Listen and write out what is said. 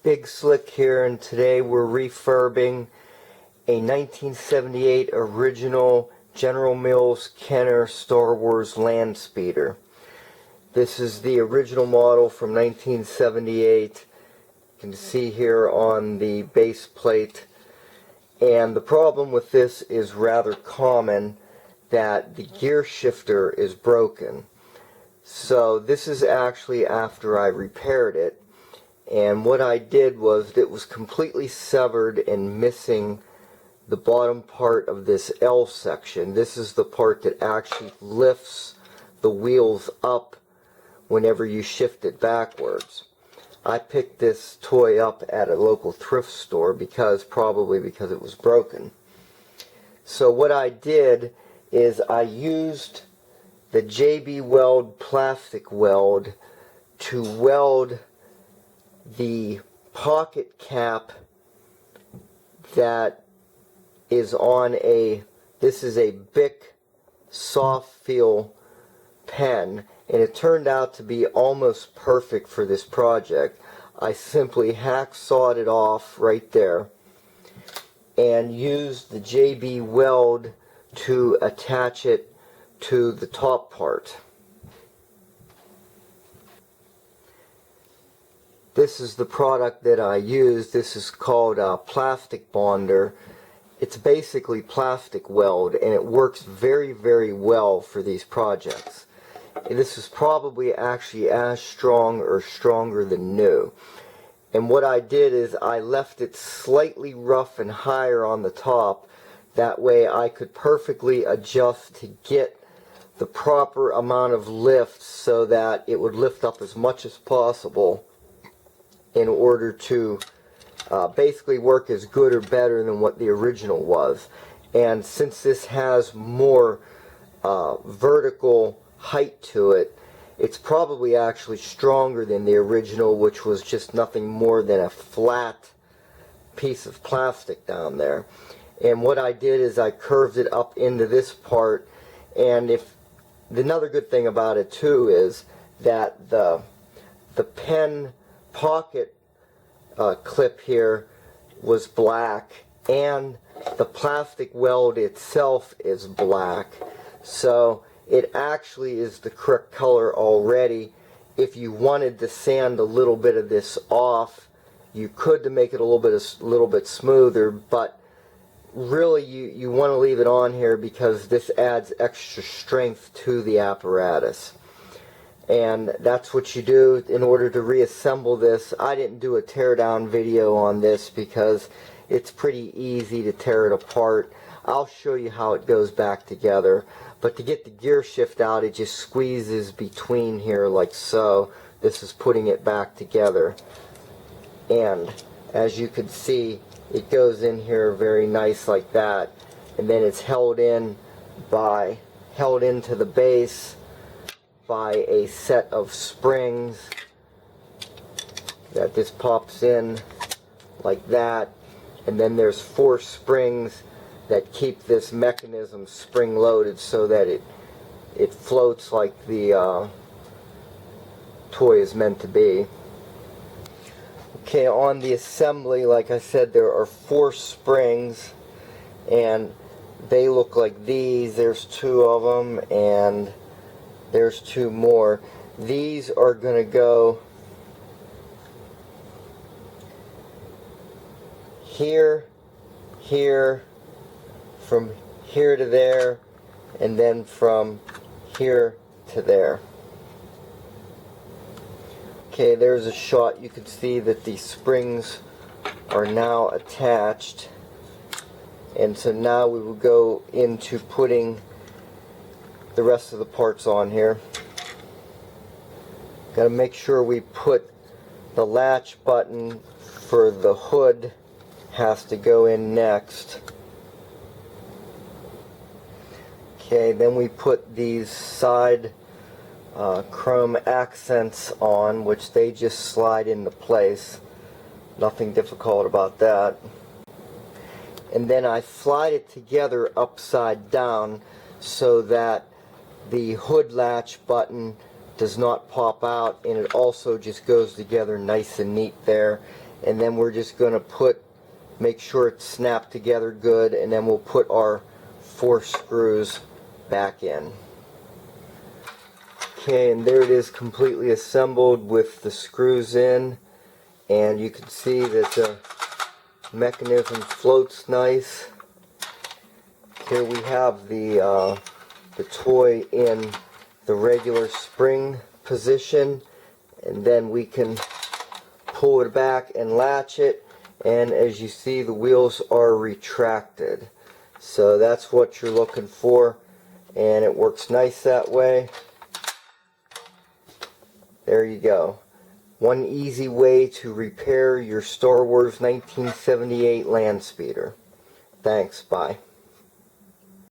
Big Slick here, and today we're refurbing a 1978 original General Mills Kenner Star Wars Landspeeder. This is the original model from 1978. You can see here on the base plate. And the problem with this is rather common, that the gear shifter is broken. So this is actually after I repaired it. And what I did was, it was completely severed and missing the bottom part of this L section. This is the part that actually lifts the wheels up whenever you shift it backwards. I picked this toy up at a local thrift store probably because it was broken. So what I did is I used the JB Weld plastic weld to weld the pocket cap that is on this is a Bic soft feel pen, and it turned out to be almost perfect for this project. I simply hacksawed it off right there and used the JB Weld to attach it to the top part. This is the product that I use. This is called a plastic bonder. It's basically plastic weld, and it works very, very well for these projects. This is probably actually as strong or stronger than new. And what I did is I left it slightly rough and higher on the top. That way I could perfectly adjust to get the proper amount of lift so that it would lift up as much as possible in order to basically work as good or better than what the original was. And since this has more vertical height to it, it's probably actually stronger than the original, which was just nothing more than a flat piece of plastic down there. And what I did is I curved it up into this part. And another good thing about it too is that the pen pocket clip here was black, and the plastic weld itself is black, so it actually is the correct color already. If you wanted to sand a little bit of this off, you could, to make it a little bit smoother, but really you want to leave it on here because this adds extra strength to the apparatus. And that's what you do in order to reassemble this. I didn't do a teardown video on this because it's pretty easy to tear it apart. I'll show you how it goes back together. But to get the gear shift out, it just squeezes between here like so. This is putting it back together. And as you can see, it goes in here very nice like that. And then it's held into the base by a set of springs that this pops in like that, and then there's 4 springs that keep this mechanism spring loaded so that it floats like the toy is meant to be. Okay, on the assembly, like I said, there are 4 springs, and they look like these. There's 2 of them, and there's 2 more. These are going to go here, here, from here to there, and then from here to there. Okay, there's a shot. You can see that the springs are now attached. And so now we will go into putting the rest of the parts on here. Got to make sure we put the latch button for the hood has to go in next. Okay, then we put these side chrome accents on, which they just slide into place. Nothing difficult about that. And then I slide it together upside down so that the hood latch button does not pop out, and it also just goes together nice and neat there. and then we're just going to make sure it's snapped together good, and then we'll put our 4 screws back in. Okay, and there it is, completely assembled with the screws in, and you can see that the mechanism floats nice. Here we have the toy in the regular spring position, and then we can pull it back and latch it, and as you see, the wheels are retracted. So that's what you're looking for, and it works nice that way. There you go. One easy way to repair your Star Wars 1978 Landspeeder. Thanks, bye.